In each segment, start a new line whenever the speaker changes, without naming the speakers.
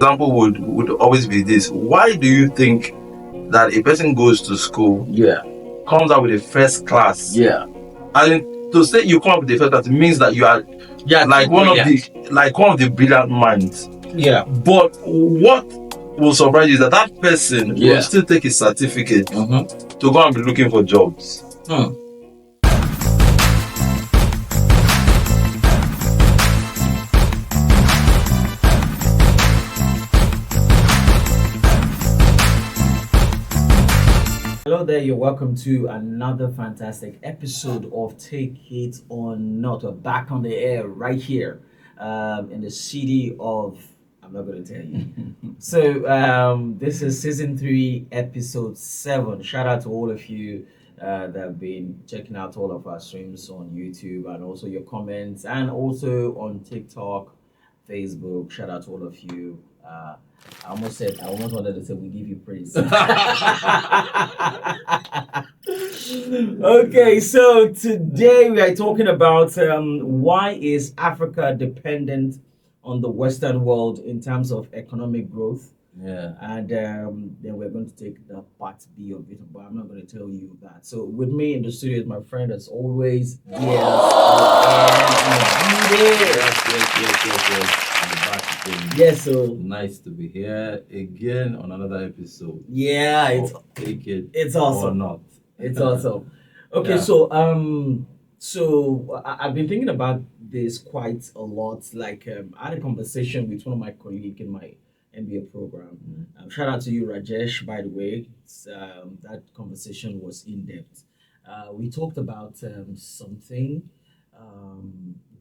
Example would always be this. Why do you think that a person goes to school, comes out with a first class, and to say you come up with a first class means that you are like one of the brilliant minds. But what will surprise you is that that person will still take his certificate to go and be looking for jobs.
Hello there, you're welcome to another fantastic episode of Take It or Not. We're back on the air right here in the city of, I'm not going to tell you. So this is season 3, episode 7. Shout out to all of you that have been checking out all of our streams on YouTube and also your comments and also on TikTok, Facebook. Shout out to all of you. I almost wanted to say we give you praise. Okay, so today we are talking about why is Africa dependent on the Western world in terms of economic growth. And then we're going to take the part B of it, but I'm not going to tell you that. So with me in the studio is my friend as always. Yes, so
nice to be here again on another episode.
Yeah, it's awesome.
Or not.
It's awesome. Okay, so I've been thinking about this quite a lot. Like I had a conversation with one of my colleagues in my MBA program. Shout out to you, Rajesh, by the way. That conversation was in-depth. We talked about something.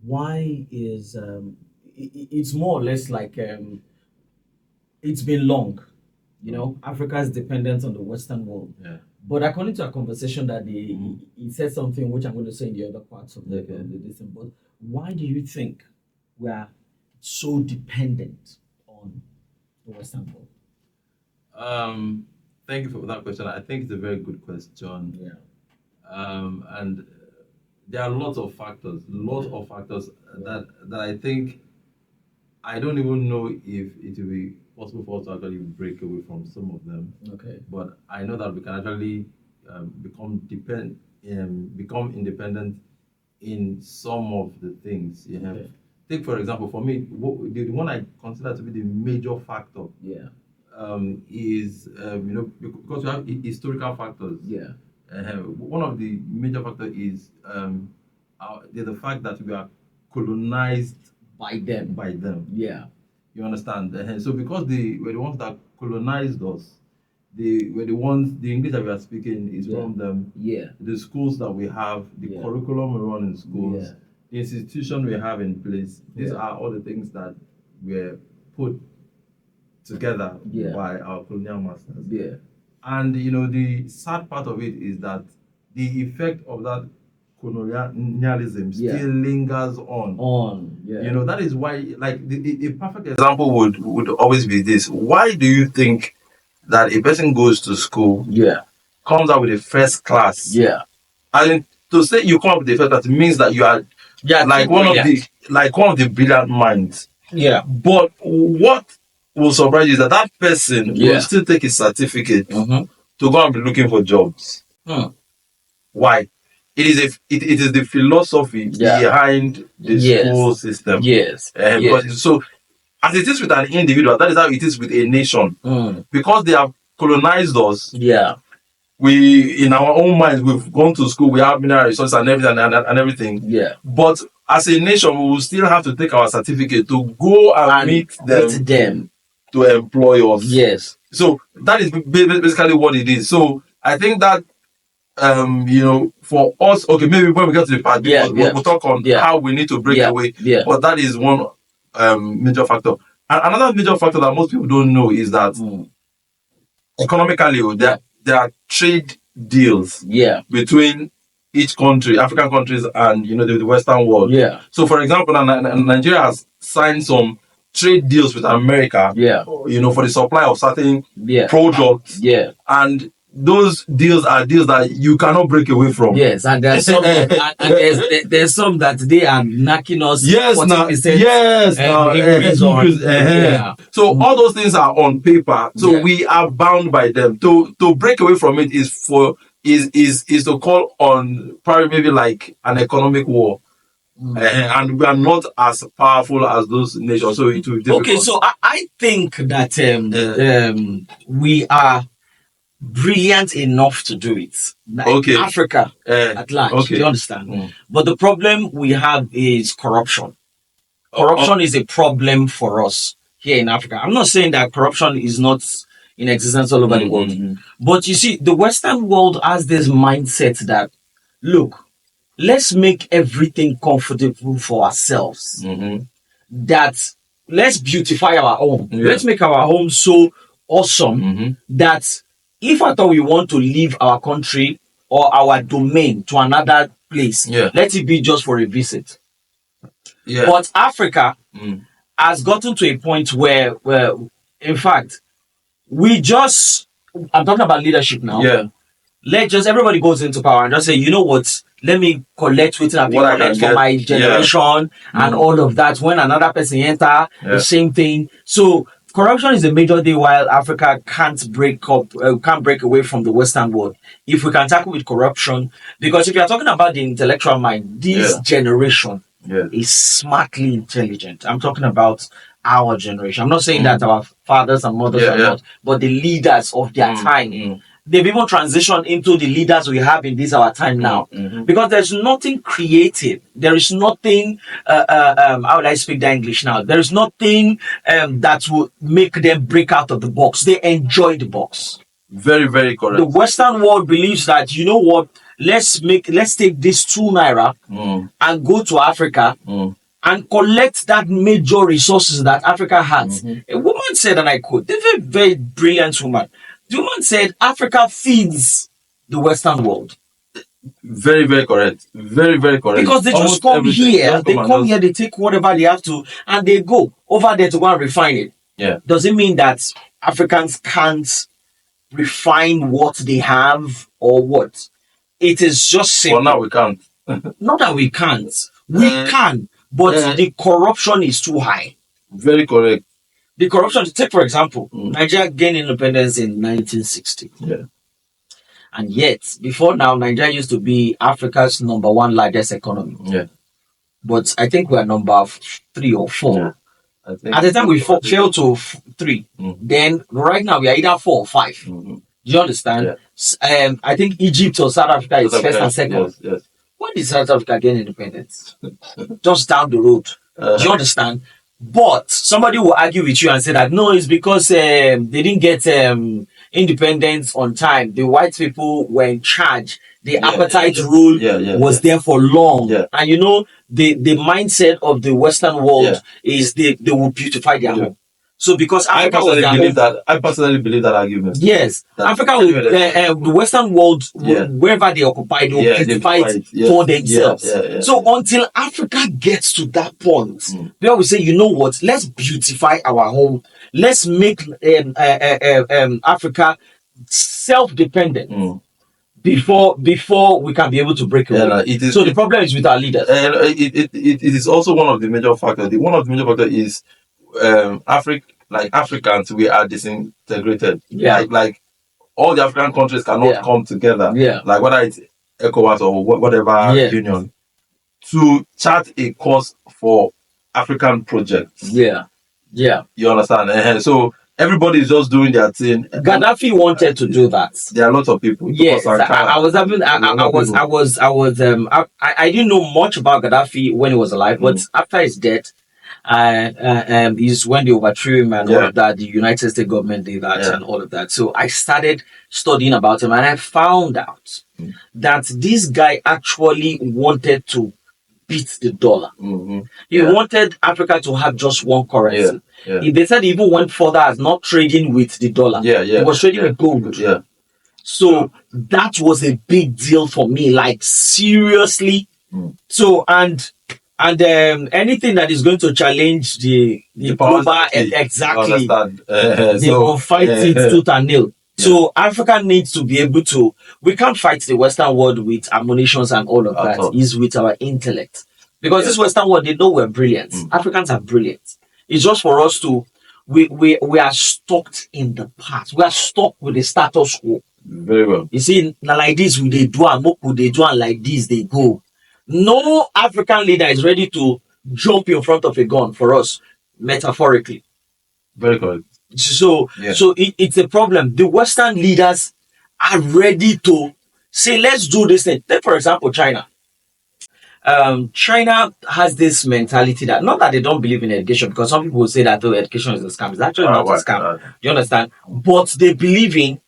Why is it's more or less like it's been long, Africa is dependent on the Western world. But according to our conversation that day, he said something which I'm going to say in the other parts of the distance. But why do you think we are so dependent on the Western world?
Thank you for that question. I think it's a very good question. And there are lots of factors that I think I don't even know if it will be possible for us to actually break away from some of them.
Okay.
But I know that we can actually become independent in some of the things.
Okay.
Take for example, for me, the one I consider to be the major factor. Is because we have historical factors. One of the major factors is the fact that we are colonized
By them.
You understand? So because they were the ones that colonized us, they were the ones, the English that we are speaking is from them. The schools that we have, the curriculum we run in schools, the institution we have in place, these are all the things that were put together by our colonial masters. And the sad part of it is that the effect of that colonialism still lingers on. That is why, like, the perfect example would always be this. Why do you think that a person goes to school, comes out with a first class, and to say you come up with a first class means that you are like one of the brilliant minds. But what will surprise you is that that person will still take his certificate to go and be looking for jobs. Why? It is the philosophy behind the school system. Because so, as it is with an individual, that is how it is with a nation. Because they have colonized us. We, in our own minds, we've gone to school. We have mineral resources and everything and everything. But as a nation, we will still have to take our certificate to go and meet them to employ us. So that is basically what it is. So I think that for us, okay, maybe when we get to the part, we'll talk on how we need to break away. But that is one major factor. And another major factor that most people don't know is that economically, there are trade deals between each country, African countries, and the Western world. So, for example, Nigeria has signed some trade deals with America. For the supply of certain products. And
those deals are deals that you cannot break away from.
Yes, and there's some there's some that they are knocking us.
Yes, now. Yes,
yeah.
So all those things are on paper. So we are bound by them. To break away from it is to call on probably maybe like an economic war. And we are not as powerful as those nations, so it will be difficult.
Okay, so I think that we are brilliant enough to do it. Like Africa at large, do you understand? But the problem we have is corruption. Corruption is a problem for us here in Africa. I'm not saying that corruption is not in existence all over the world. But you see, the Western world has this mindset that, look, let's make everything comfortable for ourselves. That let's beautify our home. Let's make our home so awesome that if at all we want to leave our country or our domain to another place, let it be just for a visit. But Africa has gotten to a point where in fact, I'm talking about leadership now. Let just everybody goes into power and just say, you know what, let me collect what I collect for my generation and all of that. When another person enter, the same thing. So corruption is a major deal while Africa can't break away from the Western world. If we can tackle with corruption, because if you're talking about the intellectual mind, this generation is smartly intelligent. I'm talking about our generation. I'm not saying that our fathers and mothers are not, but the leaders of their time. They've even transitioned into the leaders we have in this our time now. Because there's nothing creative. There is nothing, how would I speak the English now? There is nothing that will make them break out of the box. They enjoy the box.
Very, very correct.
The Western world believes that, you know what, let's take this 2 naira and go to Africa and collect that major resources that Africa has. A woman said, and I quote, a very, very brilliant woman. The woman said, Africa feeds the Western world.
Very, very correct. Very, very correct.
Because they just come here, they take whatever they have to, and they go over there to go and refine it. Does it mean that Africans can't refine what they have or what? It is just simple.
Well, now we can't.
Not that we can't. We can, but the corruption is too high.
Very correct.
The corruption, take for example, Nigeria gained independence in 1960. And yet, before now, Nigeria used to be Africa's #1 largest economy. But I think we are number 3 or 4. At the time, we fell to 3. Then, right now, we are either 4 or 5. Do you understand? I think Egypt or South Africa is first and second. When did South Africa gain independence? Just down the road. Do you understand? But somebody will argue with you and say that no, it's because they didn't get independence on time. The white people were in charge. The appetite rule was there for long. And you know, the mindset of the Western world is they will beautify their home. So because Africa
I personally believe that argument.
Yes, Africa will, the Western world, wherever they occupy, they will beautify it for themselves. So until Africa gets to that point, where we say, you know what, let's beautify our home. Let's make Africa self-dependent. Before we can be able to break away. So the problem is with our leaders.
It is also one of the major factors. One of the major factors is Africans, we are disintegrated. Like all the African countries cannot come together. Like whether it's ECOWAS or whatever union to chart a course for African projects. You understand? So everybody is just doing their thing.
Gaddafi wanted to do that.
There are lots of people.
Yes, I didn't know much about Gaddafi when he was alive, but after his death, is when they overthrew him and all of that. The United States government did that and all of that. So I started studying about him and I found out that this guy actually wanted to beat the dollar. He wanted Africa to have just one currency. They said he even went further as not trading with the dollar. He was trading with gold. So that was a big deal for me, like seriously. So and anything that is going to challenge the global, exactly, they will fight it tooth and nail. So Africa needs to be able to. We can't fight the Western world with admonitions and all of that. It's with our intellect. Because this Western world, they know we're brilliant. Africans are brilliant. It's just for us to. We are stuck in the past. We are stuck with the status quo.
Very well.
You see, now like this, we they do and moku they do and like this they go. No African leader is ready to jump in front of a gun for us, metaphorically.
Very good.
So it's a problem. The Western leaders are ready to say, let's do this thing. Take, for example, China. China has this mentality that, not that they don't believe in education, because some people will say that education is a scam. It's actually not a scam. Do you understand? But they believe in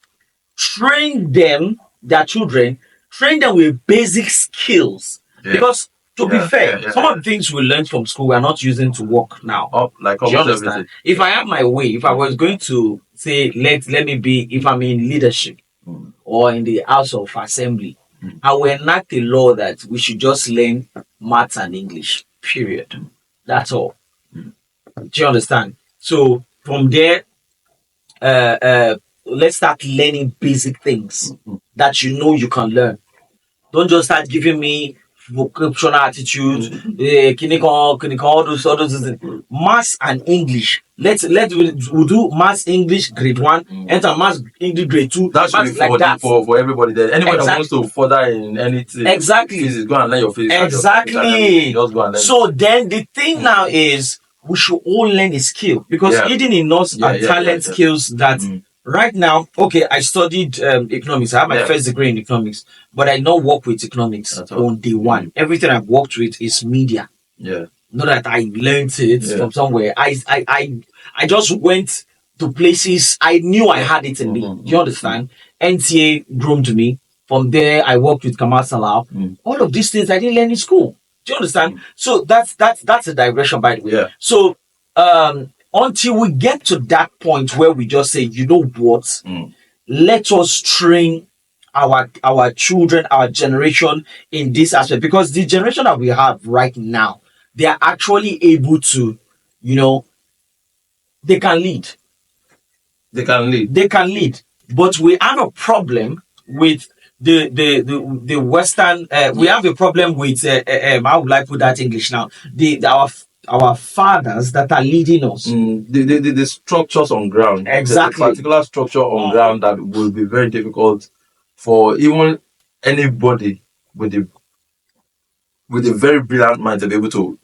train them, their children, train them with basic skills. Because to be fair, some of the things we learned from school we are not using to work now. Do you understand? If I have my way, if I was going to say, let me be, if I'm in leadership or in the House of Assembly, I will enact a law that we should just learn maths and English. Period. That's all. Do you understand? So from there, let's start learning basic things that you can learn. Don't just start giving me vocational attitude, all those things. Maths and English. We'll do maths English grade 1, enter maths English grade 2.
That should be like for everybody there. Anyone that wants to further in anything.
Exactly.
Physics, go and learn your physics.
Exactly.
Just go and learn.
So then the thing now is we should all learn a skill, because hidden in us are talent skills that right now, okay, I studied economics. I have my first degree in economics, but I don't work with economics on day one. Everything I've worked with is media.
Yeah.
Not that I learned it from somewhere. I just went to places I knew I had it in me. Do you understand? NTA groomed me. From there, I worked with Kamal Salau. All of these things I didn't learn in school. Do you understand? So that's a digression, by the way. So until we get to that point where we just say, you know what, let us train our children, our generation in this aspect, because the generation that we have right now, they are actually able to, they can lead.
They can
lead. But we have a problem with the Western. We have a problem with how would I put that English now? Our fathers that are leading us.
The structures on ground.
Exactly.
There's a particular structure on ground that will be very difficult for even anybody with a very brilliant mind to be able to,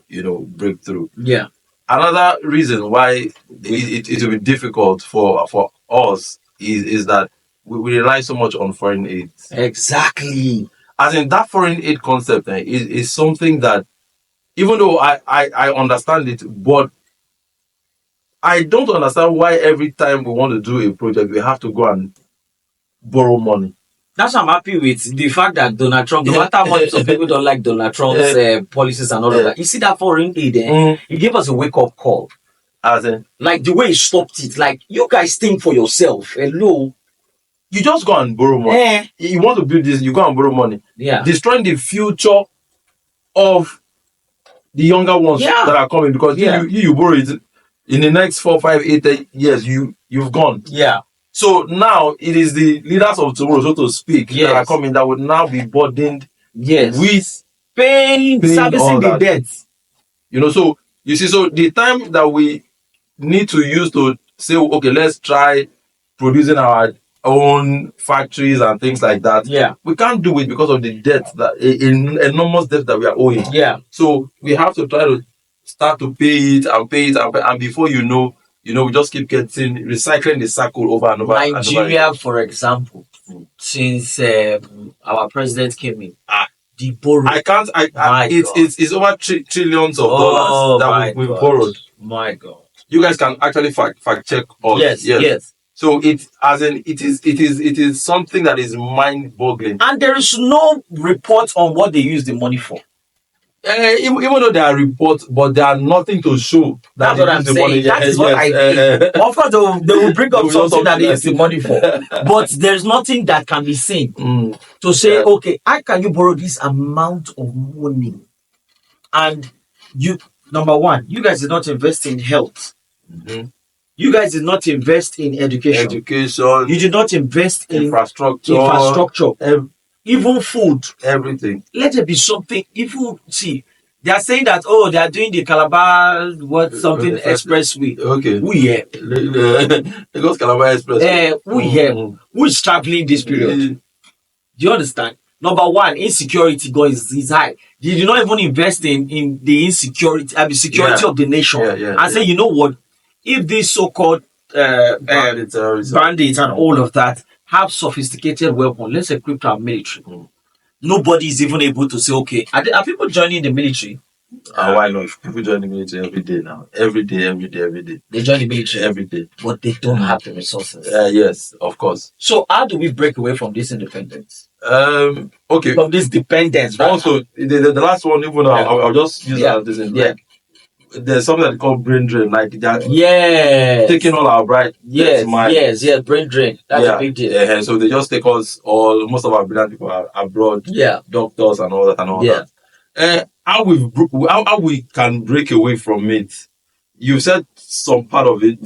break through.
Yeah.
Another reason why it will be difficult for us is that we rely so much on foreign aid.
Exactly.
As in, that foreign aid concept is something that, even though I understand it, but I don't understand why every time we want to do a project, we have to go and borrow money.
That's why I'm happy with the fact that Donald Trump, no matter how much some people don't like Donald Trump's policies and all of that, you see that foreign aid, he gave us a wake-up call.
As in?
Like the way he stopped it, like, you guys think for yourself. Hello.
You just go and borrow money. You want to build this, you go and borrow money.
Yeah.
Destroying the future of the younger ones that are coming, because you borrow it in the next 4, 5, 8 years, you've gone.
Yeah.
So now it is the leaders of tomorrow, so to speak, that are coming, that would now be burdened with
paying servicing the debt.
So you see, so the time that we need to use to say, okay, let's try producing our own factories and things like that.
Yeah.
We can't do it because of the debt, that enormous debt that we are owing.
Yeah.
So we have to try to start to pay it, and before you know, we just keep recycling the cycle over and over.
Nigeria, for example, since our president came in, the borrow.
It's over trillions of dollars that we've borrowed.
My God.
You guys can actually fact check us.
Yes.
So it is something that is mind-boggling.
And there is no report on what they use the money for.
Even though there are reports, but there are nothing to show that
that's what I'm saying. That is what I mean. Of course, they will bring up something that they use the money for, but there's nothing that can be seen to say, okay, how can you borrow this amount of money? And number one, you guys did not invest in health. You guys did not invest in education. You did not invest in
infrastructure.
Even food.
Everything.
Let there be something. Even see, they are saying that they are doing the Calabar expressway.
Okay.
Who here?
Because Calabar Expressway.
Who here? Who is traveling this period? Do you understand? Number one, insecurity is high. You do not even invest in the insecurity, security of the nation. And say, you know what? If these so-called bandits and all of that have sophisticated weapons, let's equip our military. Nobody is even able to say, okay, are people joining the military?
Why not? People join the military every day now. Every day.
They join the military
every day.
But they don't have the resources.
Yes, of course.
So how do we break away from this independence?
Okay.
From this dependence. Right?
Also, the last one, even I'll just use that as this. There's something that called brain drain, like that. Taking all our bright.
Yes, brain drain. That's a big deal.
So they just take us most of our brilliant people are abroad. Doctors and all that that. How we can break away from it. You said some part of it.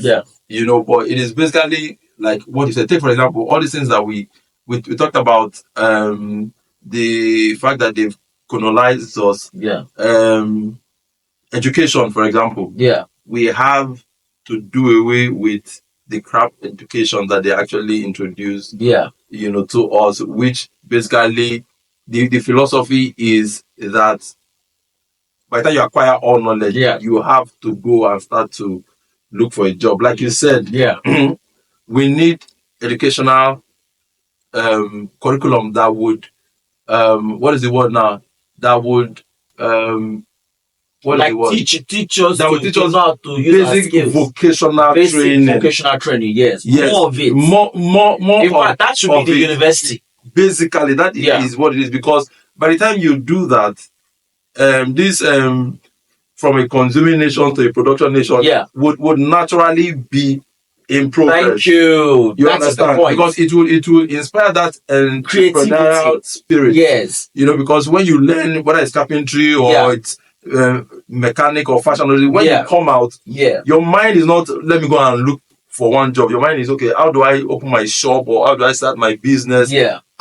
You know, but it is basically like what you said. Take for example, all these things that we talked about. The fact that they've colonized us. Education, for example. We have to do away with the crap education that they actually introduced. You know, to us, which basically the philosophy is that by the time you acquire all knowledge, you have to go and start to look for a job. Like you said, we need educational curriculum that would what is the word now? That would
teach us how to use
basic vocational
training. Yes. More of it.
More
in fact, that should be the university.
Basically, that is what it is, because by the time you do that, this from a consuming nation to a production nation would naturally be in progress.
Thank you.
You understand? The point. Because it will inspire that entrepreneurial spirit.
Yes.
You know, because when you learn whether it's carpentry or it's mechanic or fashion, when you come out, your mind is not let me go and look for one job. Your mind is okay, how do I open my shop or how do I start my business?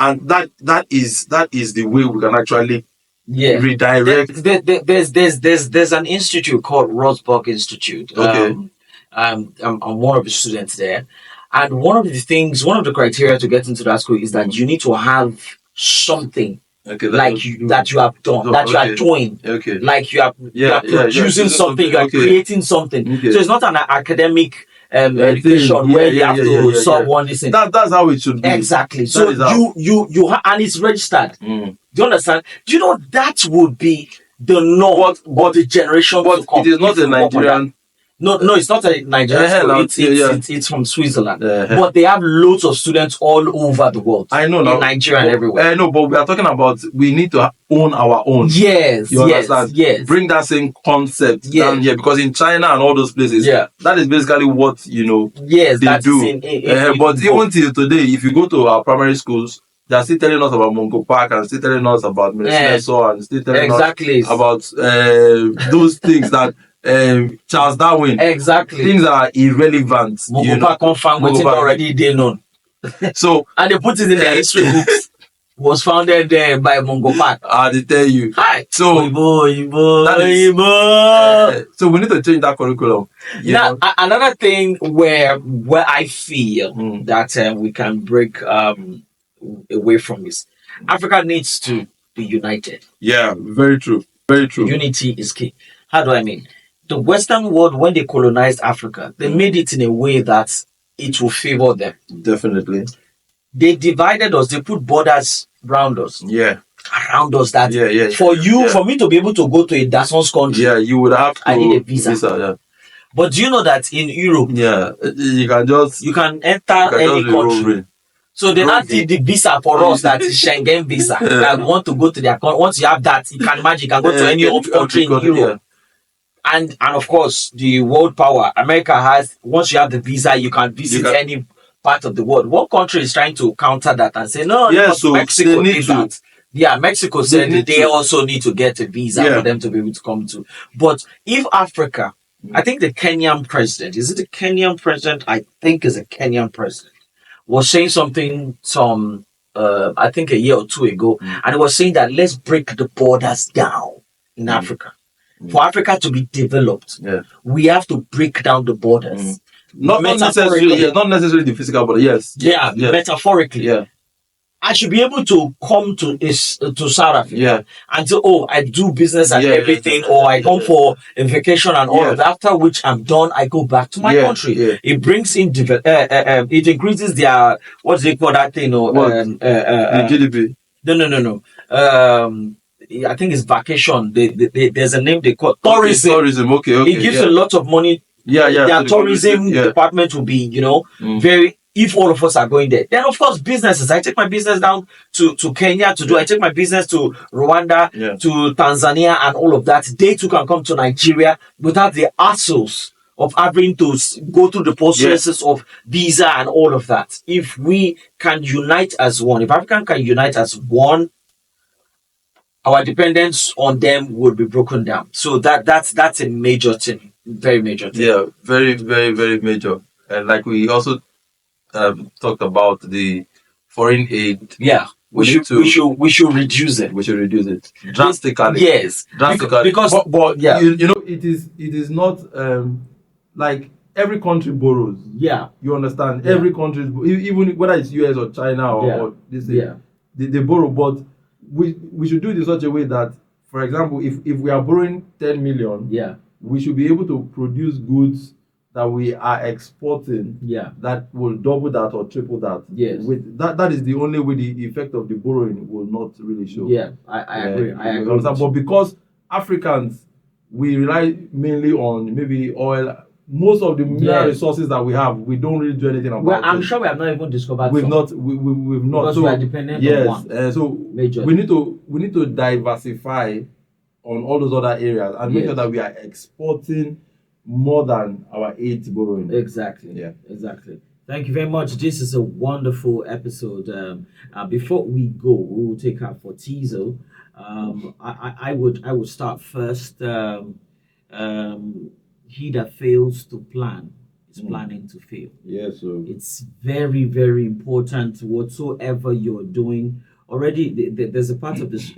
And that is the way we can actually redirect.
There's an institute called Rosberg Institute.
Okay.
I'm one of the students there, and one of the criteria to get into that school is that you need to have something that you have done, that you are doing, like you are producing something, you are creating something. So it's not an academic education where you have to solve one thing.
That's how it should be.
Exactly. So you and it's registered. Do you understand? Do you know that would be the norm of the generation to come?
It is not a Nigerian.
No, it's not a Nigerian school. It's from Switzerland. But they have loads of students all over the world.
I know.
In Nigeria and everywhere.
No, but we are talking about we need to own our own.
Yes.
You understand?
Yes.
Bring that same concept down here, because in China and all those places, that is basically what they do. But even till today, if you go to our primary schools, they are still telling us about Mongo Park and still telling us about Minnesota and still telling us about those things that Charles Darwin.
Exactly.
Things that are irrelevant.
Mongo Park confirmed with it already they known.
So
and they put it in their history books. Was founded by Mongo Park.
They tell you.
Hi.
So so we need to change that curriculum.
Now another thing where I feel that we can break away from this. Africa needs to be united.
Yeah, very true. Very true.
Unity is key. How do I mean? The Western world, when they colonized Africa, they made it in a way that it will favor them.
Definitely.
They divided us. They put borders around us. Around us. That for me to be able to go to a Dason's country,
you would have to.
I need a visa. But do you know that in Europe, you can enter any country. So they now did the visa for us, that is Schengen visa. That we want to go to their country. Once you have that, you can imagine you can go to any country in Europe. And of course, the world power, America has, once you have the visa, you can visit any part of the world. What country is trying to counter that and say, no,
so
Mexico did that. Mexico said they also need to get a visa for them to be able to come to. But if Africa I think the Kenyan president, is it the Kenyan president? I think is a Kenyan president, was saying something I think a year or two ago, and it was saying that let's break the borders down in Africa. For Africa to be developed, we have to break down the borders.
Not necessarily, not necessarily the physical border. Yes.
Yeah, metaphorically.
Yeah.
I should be able to come to South Africa and say, oh, I do business and everything, or I come for a vacation and all of that. After which I'm done, I go back to my country. It brings in, it increases their, what's they call that thing?
The GDP.
No. I think it's vacation. There's a name they call tourism.
Tourism, okay.
It gives a lot of money. Their tourism department will be, very. If all of us are going there, then of course businesses. I take my business down to Kenya to do. I take my business to Rwanda, to Tanzania, and all of that. They too can come to Nigeria without the hassles of having to go through the processes of visa and all of that. If we can unite as one, if Africa can unite as one, our dependence on them will be broken down. So that's a major thing, very major thing.
Yeah, very, very, very major. And like we also talked about the foreign aid.
Yeah, we should reduce it.
We should reduce it drastically.
Yes,
drastically.
Because
it is not like every country borrows.
Yeah,
you understand. Yeah. Every country, even whether it's US or China or this, they borrow. But we should do it in such a way that, for example, if we are borrowing 10 million, we should be able to produce goods that we are exporting that will double that or triple that.
Yes.
That is the only way the effect of the borrowing will not really show.
Yeah, I agree. I agree.
But because Africans, we rely mainly on maybe oil. Most of the mineral resources that we have, we don't really do anything about.
Well, I'm sure we have not even discovered.
We've not. Because
so we are dependent on one.
So
major.
we need to diversify on all those other areas and make sure that we are exporting more than our aid borrowing.
Exactly. Yeah. Exactly. Thank you very much. This is a wonderful episode. Before we go, we will take up for teaser. I would start first. He that fails to plan is planning to fail.
Yes. So
it's very, very important. Whatsoever you're doing, already there's a part of this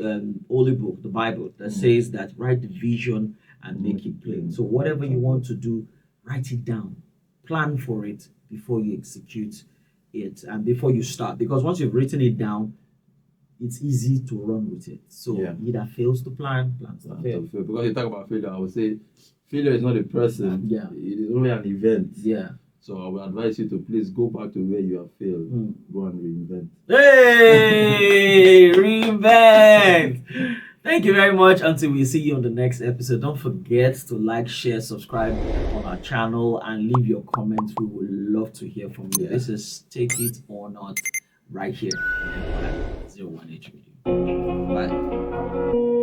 holy book, the Bible, that says that write the vision and make it plain. So whatever you want to do, write it down, plan for it before you execute it and before you start. Because once you've written it down, it's easy to run with it. So he that fails to plan, plans to fail.
Because you talk about failure, I would say failure is not a person.
Yeah.
It is only an event.
Yeah.
So I would advise you to please go back to where you have failed. Go and reinvent.
Hey, reinvent. Thank you very much. Until we see you on the next episode, don't forget to like, share, subscribe on our channel, and leave your comments. We would love to hear from you. This is Take It or Not right here on Empire 01H Radio. Bye.